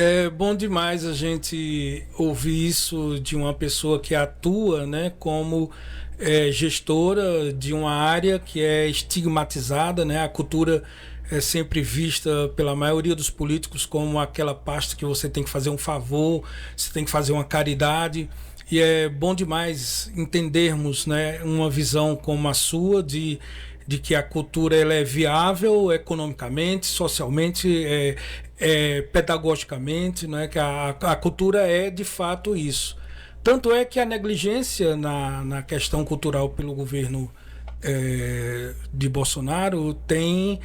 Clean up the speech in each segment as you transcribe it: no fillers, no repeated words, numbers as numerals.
É bom demais a gente ouvir isso de uma pessoa que atua, né, como gestora de uma área que é estigmatizada, né? A cultura é sempre vista pela maioria dos políticos como aquela pasta que você tem que fazer um favor, você tem que fazer uma caridade. E é bom demais entendermos, né, uma visão como a sua de que a cultura ela é viável economicamente, socialmente, pedagogicamente, né, que a cultura é de fato isso. Tanto é que a negligência na questão cultural pelo governo de Bolsonaro tem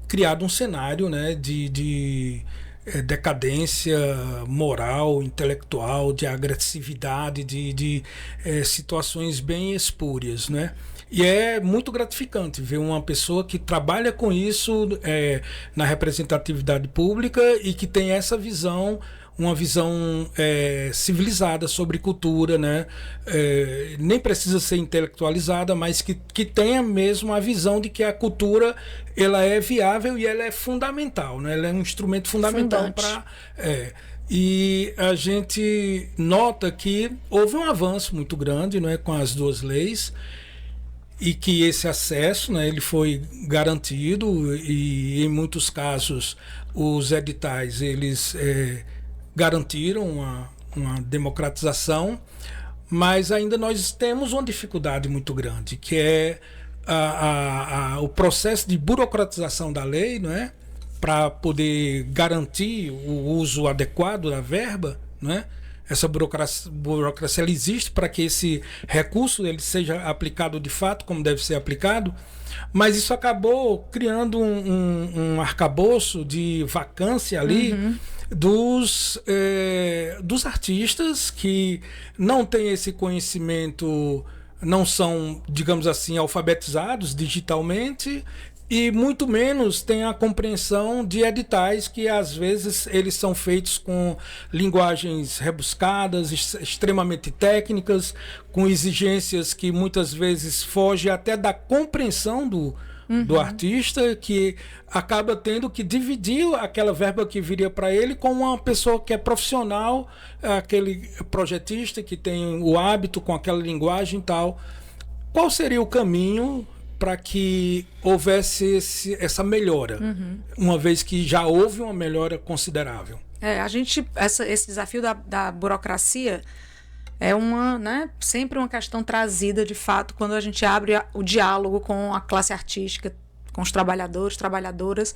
criado um cenário, né, de decadência moral, intelectual, de agressividade, de situações bem espúrias, né? E é muito gratificante ver uma pessoa que trabalha com isso na representatividade pública e que tem essa visão, uma visão civilizada sobre cultura, né? Nem precisa ser intelectualizada, mas que tenha mesmo a visão de que a cultura ela é viável e ela é fundamental, né? Ela é um instrumento fundamental para... E a gente nota que houve um avanço muito grande, né, com as duas leis, e que esse acesso, né, ele foi garantido e em muitos casos os editais eles garantiram uma democratização, mas ainda nós temos uma dificuldade muito grande, que é o processo de burocratização da lei, não é? Para poder garantir o uso adequado da verba, não é? Essa burocracia ela existe para que esse recurso ele seja aplicado de fato como deve ser aplicado, mas isso acabou criando um arcabouço de vacância ali dos artistas que não têm esse conhecimento, não são, digamos assim, alfabetizados digitalmente e muito menos tem a compreensão de editais que às vezes eles são feitos com linguagens rebuscadas, extremamente técnicas, com exigências que muitas vezes fogem até da compreensão do artista, que acaba tendo que dividir aquela verba que viria para ele com uma pessoa que é profissional, aquele projetista que tem o hábito com aquela linguagem e tal. Qual seria o caminho para que houvesse essa melhora, uma vez que já houve uma melhora considerável? Esse desafio da burocracia é sempre uma questão trazida, de fato, quando a gente abre o diálogo com a classe artística, com os trabalhadores, trabalhadoras.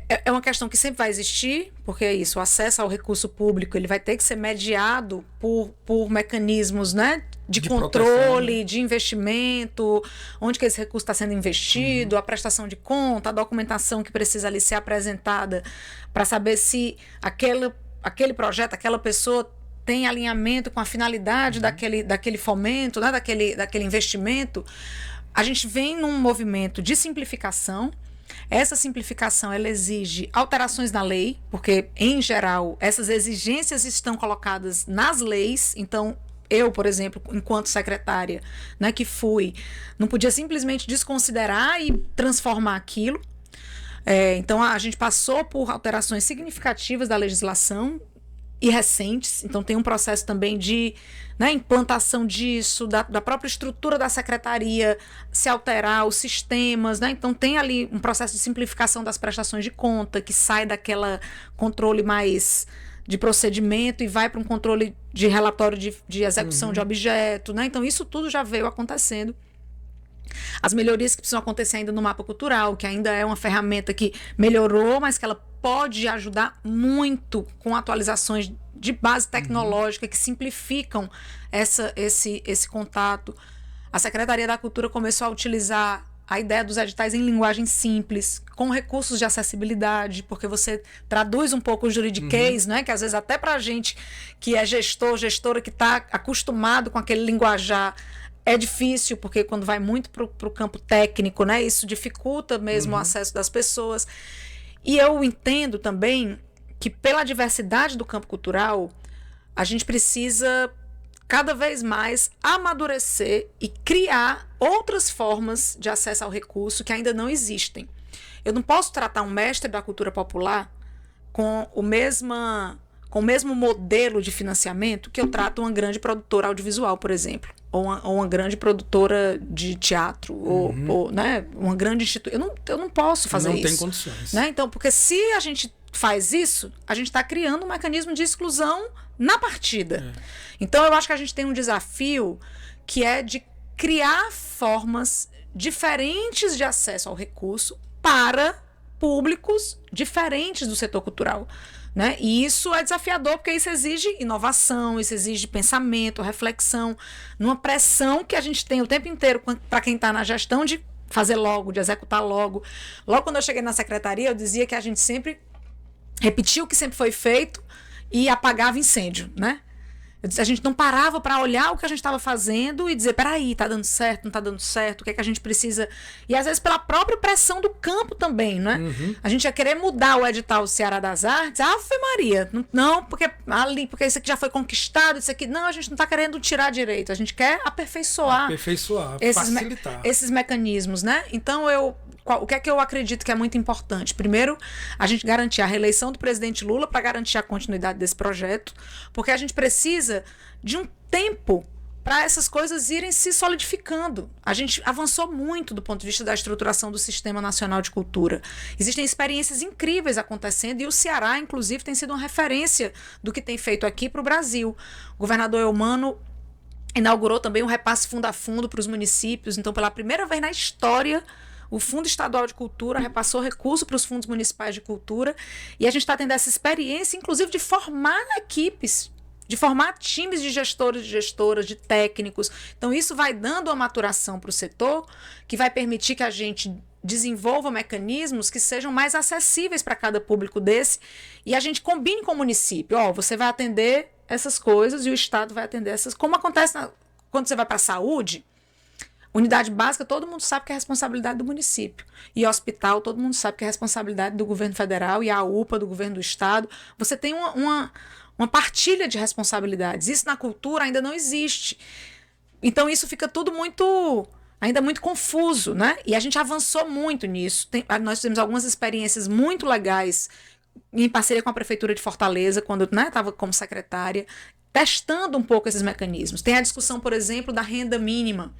É uma questão que sempre vai existir, porque é isso, o acesso ao recurso público ele vai ter que ser mediado por mecanismos, né, de controle, proteção, de investimento, onde que esse recurso está sendo investido, a prestação de conta, a documentação que precisa ali ser apresentada para saber se aquele projeto, aquela pessoa tem alinhamento com a finalidade daquele fomento, né, daquele investimento. A gente vem num movimento de simplificação. Essa simplificação ela exige alterações na lei, porque, em geral, essas exigências estão colocadas nas leis. Então, eu, por exemplo, enquanto secretária, né, que fui, não podia simplesmente desconsiderar e transformar aquilo. Então, a gente passou por alterações significativas da legislação e recentes. Então, tem um processo também de implantação disso, da própria estrutura da secretaria, se alterar os sistemas, né? Então, tem ali um processo de simplificação das prestações de conta, que sai daquela controle mais de procedimento e vai para um controle de relatório de execução de objeto, né? Então, isso tudo já veio acontecendo. As melhorias que precisam acontecer ainda no mapa cultural, que ainda é uma ferramenta que melhorou, mas que ela pode ajudar muito com atualizações de base tecnológica que simplificam esse contato. A Secretaria da Cultura começou a utilizar a ideia dos editais em linguagem simples, com recursos de acessibilidade, porque você traduz um pouco o juridiquês, né? Que às vezes até para a gente que é gestora, que está acostumado com aquele linguajar, é difícil, porque quando vai muito para o campo técnico, né, isso dificulta mesmo o acesso das pessoas. E eu entendo também que, pela diversidade do campo cultural, a gente precisa cada vez mais amadurecer e criar outras formas de acesso ao recurso que ainda não existem. Eu não posso tratar um mestre da cultura popular com o mesmo modelo de financiamento que eu trato uma grande produtora audiovisual, por exemplo, ou uma grande produtora de teatro, ou né, uma grande instituição. Eu não posso fazer isso. Não tem condições. Né? Então, porque se a gente faz isso, a gente está criando um mecanismo de exclusão na partida. Então, eu acho que a gente tem um desafio que é de criar formas diferentes de acesso ao recurso para públicos diferentes do setor cultural. Né? E isso é desafiador, porque isso exige inovação, isso exige pensamento, reflexão, numa pressão que a gente tem o tempo inteiro para quem está na gestão de fazer logo, de executar logo. Logo quando eu cheguei na secretaria, eu dizia que a gente sempre repetia o que sempre foi feito e apagava incêndio, né? A gente não parava para olhar o que a gente estava fazendo e dizer, peraí, tá dando certo, não tá dando certo, o que é que a gente precisa... E às vezes pela própria pressão do campo também, né? A gente ia querer mudar o edital do Ceará das Artes, Ave Maria, não, porque isso aqui já foi conquistado, isso aqui... Não, a gente não tá querendo tirar direito, a gente quer aperfeiçoar, facilitar. Esses mecanismos, né? Então, o que é que eu acredito que é muito importante? Primeiro, a gente garantir a reeleição do presidente Lula para garantir a continuidade desse projeto, porque a gente precisa de um tempo para essas coisas irem se solidificando. A gente avançou muito do ponto de vista da estruturação do Sistema Nacional de Cultura. Existem experiências incríveis acontecendo e o Ceará, inclusive, tem sido uma referência do que tem feito aqui para o Brasil. O governador Eumano inaugurou também um repasse fundo a fundo para os municípios. Então, pela primeira vez na história, o Fundo Estadual de Cultura repassou recurso para os fundos municipais de cultura e a gente está tendo essa experiência, inclusive, de formar equipes, de formar times de gestores, de gestoras, de técnicos. Então, isso vai dando uma maturação para o setor que vai permitir que a gente desenvolva mecanismos que sejam mais acessíveis para cada público desse e a gente combine com o município. Você vai atender essas coisas e o Estado vai atender essas. Como acontece quando você vai para a saúde, unidade básica, todo mundo sabe que é responsabilidade do município. E hospital, todo mundo sabe que é responsabilidade do governo federal e a UPA do governo do Estado. Você tem uma partilha de responsabilidades. Isso na cultura ainda não existe. Então isso fica tudo ainda muito confuso, né? E a gente avançou muito nisso. Nós tivemos algumas experiências muito legais em parceria com a Prefeitura de Fortaleza, quando eu estava como secretária, testando um pouco esses mecanismos. Tem a discussão, por exemplo, da renda mínima.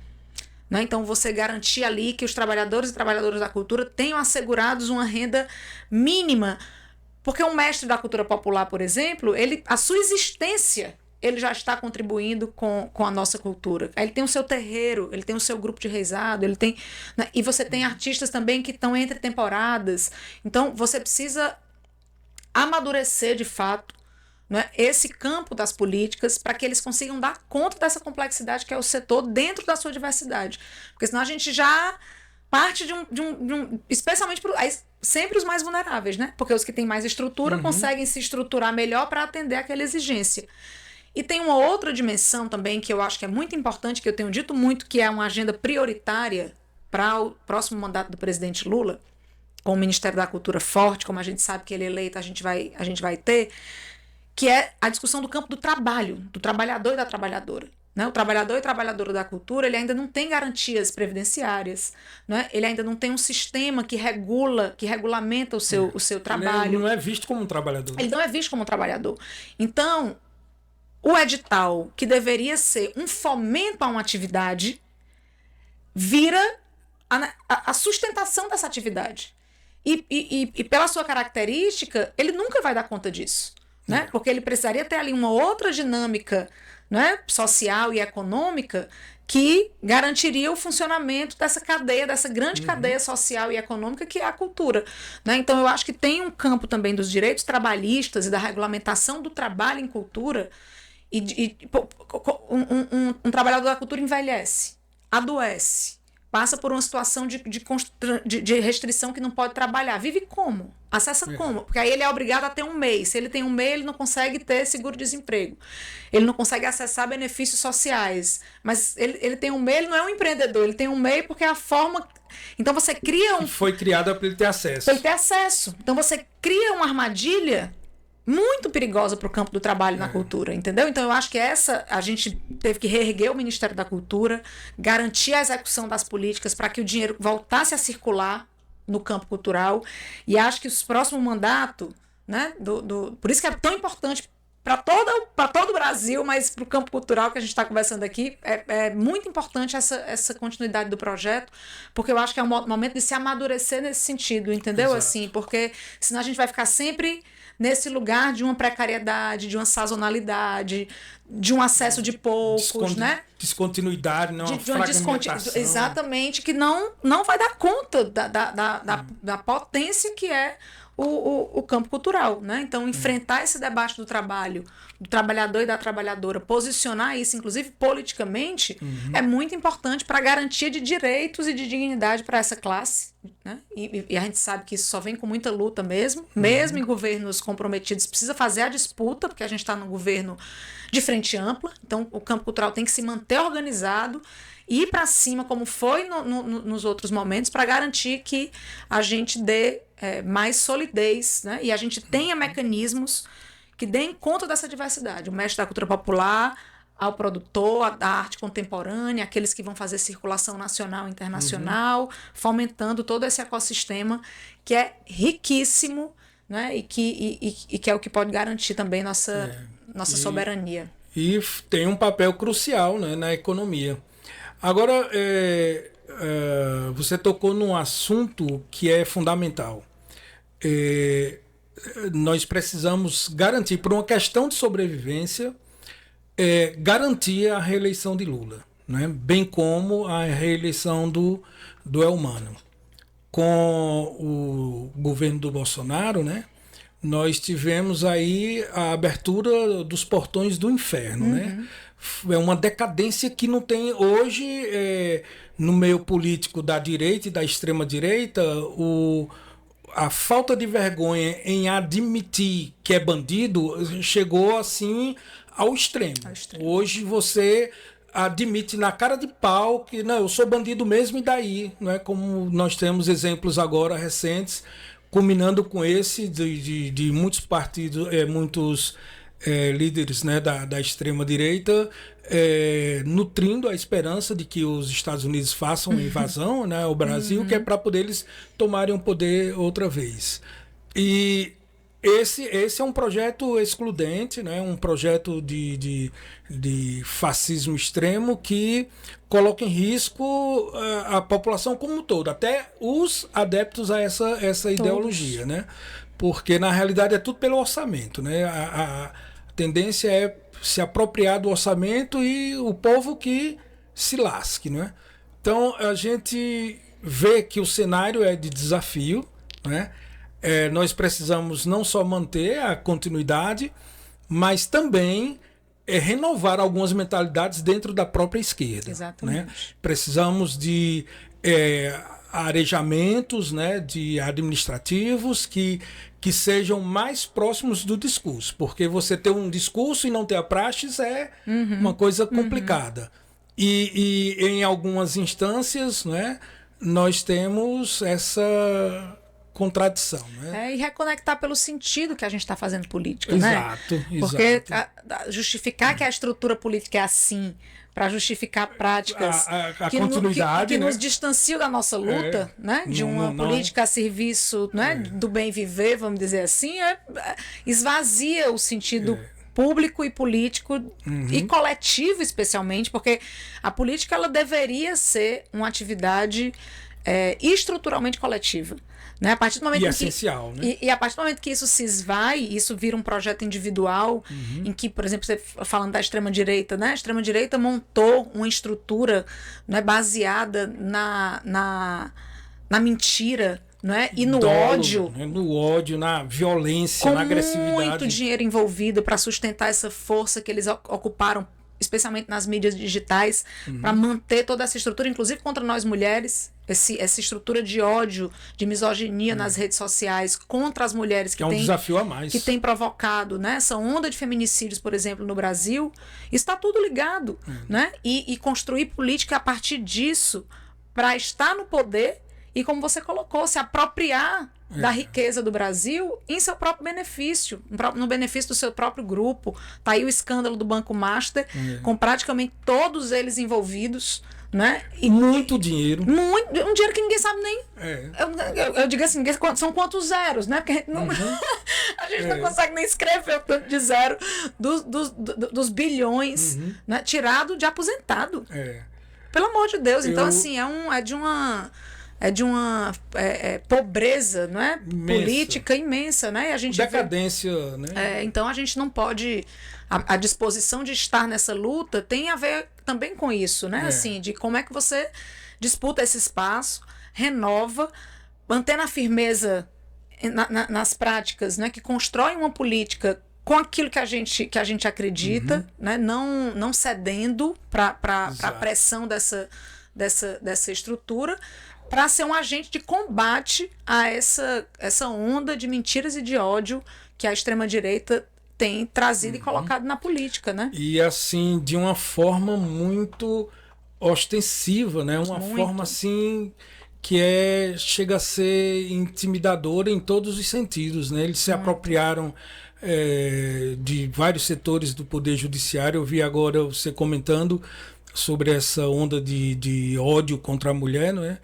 Né? Então, você garantir ali que os trabalhadores e trabalhadoras da cultura tenham assegurados uma renda mínima. Porque um mestre da cultura popular, por exemplo, a sua existência, ele já está contribuindo com a nossa cultura. Ele tem o seu terreiro, ele tem o seu grupo de reisado, ele tem, né? E você tem artistas também que estão entre temporadas. Então, você precisa amadurecer, de fato, né, esse campo das políticas para que eles consigam dar conta dessa complexidade que é o setor dentro da sua diversidade. Porque senão a gente já parte de um especialmente sempre os mais vulneráveis, né? Porque os que têm mais estrutura conseguem se estruturar melhor para atender aquela exigência. E tem uma outra dimensão também que eu acho que é muito importante, que eu tenho dito muito, que é uma agenda prioritária para o próximo mandato do presidente Lula, com o Ministério da Cultura forte, como a gente sabe que ele é eleito, a gente vai ter, que é a discussão do campo do trabalho, do trabalhador e da trabalhadora. Né? O trabalhador e trabalhadora da cultura, ele ainda não tem garantias previdenciárias, né? Ele ainda não tem um sistema que regulamenta o seu trabalho. Ele não é visto como um trabalhador. Ele não é visto como um trabalhador. Então, o edital, que deveria ser um fomento a uma atividade, vira a sustentação dessa atividade. E pela sua característica, ele nunca vai dar conta disso. Né? Porque ele precisaria ter ali uma outra dinâmica, né, social e econômica que garantiria o funcionamento dessa cadeia, dessa grande cadeia social e econômica que é a cultura. Né? Então, eu acho que tem um campo também dos direitos trabalhistas e da regulamentação do trabalho em cultura. Um trabalhador da cultura envelhece, adoece, passa por uma situação de restrição que não pode trabalhar. Vive como? Acessa como? Porque aí ele é obrigado a ter um MEI. Se ele tem um MEI, ele não consegue ter seguro-desemprego. Ele não consegue acessar benefícios sociais. Mas ele tem um MEI, ele não é um empreendedor. Ele tem um MEI porque é a forma... Então você cria Foi criada para ele ter acesso. Para ele ter acesso. Então você cria uma armadilha muito perigosa para o campo do trabalho na cultura, entendeu? Então eu acho que a gente teve que reerguer o Ministério da Cultura, garantir a execução das políticas para que o dinheiro voltasse a circular no campo cultural, e acho que os próximos mandatos, né? Por isso que é tão importante para todo o Brasil, mas para o campo cultural que a gente está conversando aqui, é muito importante essa continuidade do projeto, porque eu acho que é um momento de se amadurecer nesse sentido, entendeu? Exato. Assim, porque senão a gente vai ficar sempre nesse lugar de uma precariedade, de uma sazonalidade, de um acesso de poucos, né? Descontinuidade, não, De uma fragmentação. Exatamente, que não vai dar conta da potência que é o campo cultural, né? Então, enfrentar esse debate do trabalho, do trabalhador e da trabalhadora, posicionar isso, inclusive politicamente, é muito importante para a garantia de direitos e de dignidade para essa classe, né? E a gente sabe que isso só vem com muita luta mesmo em governos comprometidos, precisa fazer a disputa, porque a gente está num governo de frente ampla, então o campo cultural tem que se manter organizado, ir para cima, como foi nos outros momentos, para garantir que a gente dê mais solidez, né? E a gente tenha mecanismos que deem conta dessa diversidade. O mestre da cultura popular, ao produtor, da arte contemporânea, aqueles que vão fazer circulação nacional e internacional, fomentando todo esse ecossistema que é riquíssimo, né? E que é o que pode garantir também nossa soberania. E tem um papel crucial, né, na economia. Agora, você tocou num assunto que é fundamental. Nós precisamos garantir, por uma questão de sobrevivência, garantir a reeleição de Lula, né? Bem como a reeleição do Elmano. Com o governo do Bolsonaro, né? Nós tivemos aí a abertura dos portões do inferno, né? É uma decadência que não tem hoje no meio político da direita e da extrema-direita a falta de vergonha em admitir que é bandido chegou assim ao extremo. Hoje você admite na cara de pau que não, eu sou bandido mesmo e daí, não é? Como nós temos exemplos agora recentes, culminando com esse de muitos partidos, muitos líderes, né, da extrema-direita, nutrindo a esperança de que os Estados Unidos façam uma invasão, né, ao Brasil, que é para poder eles tomarem o poder outra vez. E esse é um projeto excludente, né, um projeto de fascismo extremo que coloca em risco a população como um todo, até os adeptos a essa ideologia, né? Porque na realidade é tudo pelo orçamento, né? A tendência é se apropriar do orçamento e o povo que se lasque, né? Então a gente vê que o cenário é de desafio, né? Nós precisamos não só manter a continuidade, mas também renovar algumas mentalidades dentro da própria esquerda. Exatamente. Né? Precisamos de arejamentos, né, de administrativos que sejam mais próximos do discurso, porque você ter um discurso e não ter a praxis é uma coisa complicada. E em algumas instâncias, né, nós temos essa contradição, né? E reconectar pelo sentido que a gente está fazendo política, exato, né? Porque justificar que a estrutura política é assim, para justificar práticas a continuidade, que né? nos distanciam da nossa luta, né? De uma política a serviço, né? Do bem viver, vamos dizer assim, esvazia o sentido público e político e coletivo, especialmente, porque a política ela deveria ser uma atividade estruturalmente coletiva. Né? A partir do momento essencial, né? E a partir do momento que isso se esvai, isso vira um projeto individual, em que, por exemplo, você falando da extrema-direita, né? A extrema-direita montou uma estrutura, né, baseada na mentira, né? E no ódio. Né? No ódio, na violência, na agressividade. Com muito dinheiro envolvido para sustentar essa força que eles ocuparam, especialmente nas mídias digitais, para manter toda essa estrutura, inclusive contra nós mulheres, essa estrutura de ódio, de misoginia nas redes sociais contra as mulheres que é um desafio a mais, que tem provocado, né, essa onda de feminicídios, por exemplo, no Brasil. Está tudo ligado, né? E construir política a partir disso para estar no poder e, como você colocou, se apropriar da riqueza do Brasil em seu próprio benefício, no benefício do seu próprio grupo. Tá aí o escândalo do Banco Master, com praticamente todos eles envolvidos, né? Muito dinheiro. Um dinheiro que ninguém sabe nem. É. Eu digo assim, são quantos zeros, né? Porque a gente não, a gente não consegue nem escrever o tanto de zero dos bilhões, né? Tirado de aposentado. Pelo amor de Deus. Então, assim, é de uma pobreza, não é? Imensa. Política imensa, né? E a gente decadência, né? Então a gente não pode. A disposição de estar nessa luta tem a ver também com isso, né? Assim, de como é que você disputa esse espaço, renova, mantendo a firmeza nas práticas, né? Que constrói uma política com aquilo que a gente acredita, né? Não cedendo para a pressão dessa estrutura, para ser um agente de combate a essa onda de mentiras e de ódio que a extrema-direita tem trazido e colocado na política, né? E assim, de uma forma muito ostensiva, né? Uma forma assim que chega a ser intimidadora em todos os sentidos, né? Eles se apropriaram de vários setores do Poder Judiciário. Eu vi agora você comentando sobre essa onda de ódio contra a mulher, não é?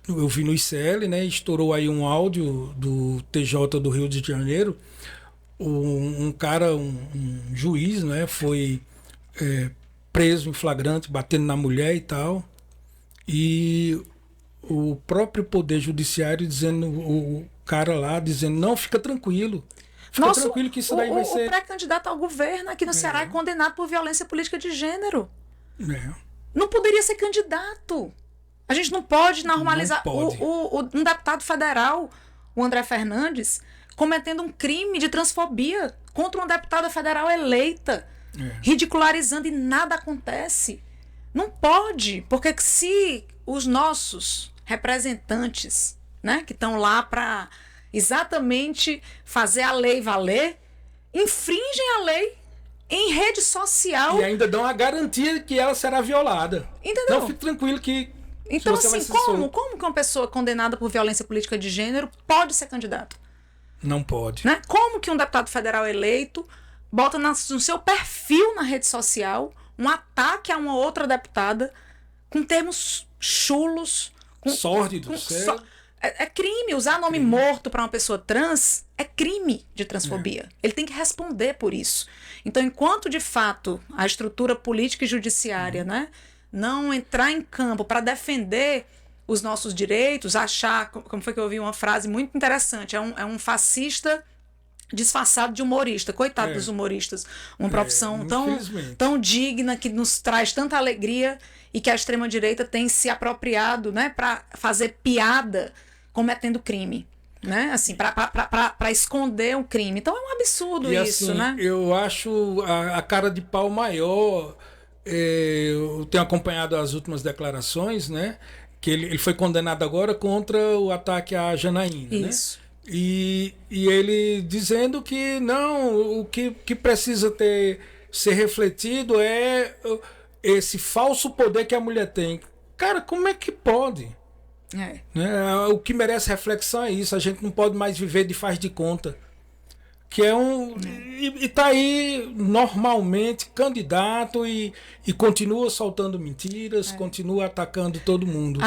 Eu vi no ICL, né? Estourou aí um áudio do TJ do Rio de Janeiro. Um cara, um juiz, né? Foi preso em flagrante, batendo na mulher e tal. E o próprio Poder Judiciário dizendo, o cara lá dizendo, não, fica tranquilo. Fica tranquilo que isso daí vai ser... O pré-candidato ao governo aqui no Ceará é condenado por violência política de gênero. Não poderia ser candidato. A gente não pode normalizar. Um deputado federal, o André Fernandes, cometendo um crime de transfobia contra uma deputada federal eleita, ridicularizando, e nada acontece. Não pode, porque se os nossos representantes, né, que estão lá para exatamente fazer a lei valer, infringem a lei em rede social. E ainda dão a garantia que ela será violada. Entendeu? Então fique tranquilo que então, assim, como que uma pessoa condenada por violência política de gênero pode ser candidato? Não pode. Né? Como que um deputado federal eleito bota no seu perfil na rede social um ataque a uma outra deputada com termos chulos, sórdidos. É crime. Usar nome morto para uma pessoa trans é crime de transfobia. Ele tem que responder por isso. Então, enquanto de fato a estrutura política e judiciária, né, não entrar em campo para defender os nossos direitos, achar, como foi que eu ouvi uma frase muito interessante, é um fascista disfarçado de humorista. Coitado dos humoristas. Uma profissão tão digna, que nos traz tanta alegria, e que a extrema-direita tem se apropriado, né, para fazer piada cometendo crime. Né? Assim, para esconder um crime. Então é um absurdo e isso, assim, né? Eu acho a cara de pau maior. Eu tenho acompanhado as últimas declarações, né? Que ele foi condenado agora contra o ataque à Janaína. Isso. Né? E ele dizendo que não, o que precisa ser refletido é esse falso poder que a mulher tem. Cara, como é que pode? Né? O que merece reflexão é isso. A gente não pode mais viver de faz de conta. Que é e tá aí normalmente candidato e continua soltando mentiras, continua atacando todo mundo.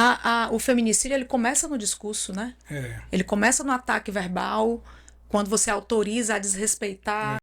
O feminicídio, ele começa no discurso, né? Ele começa no ataque verbal, quando você autoriza a desrespeitar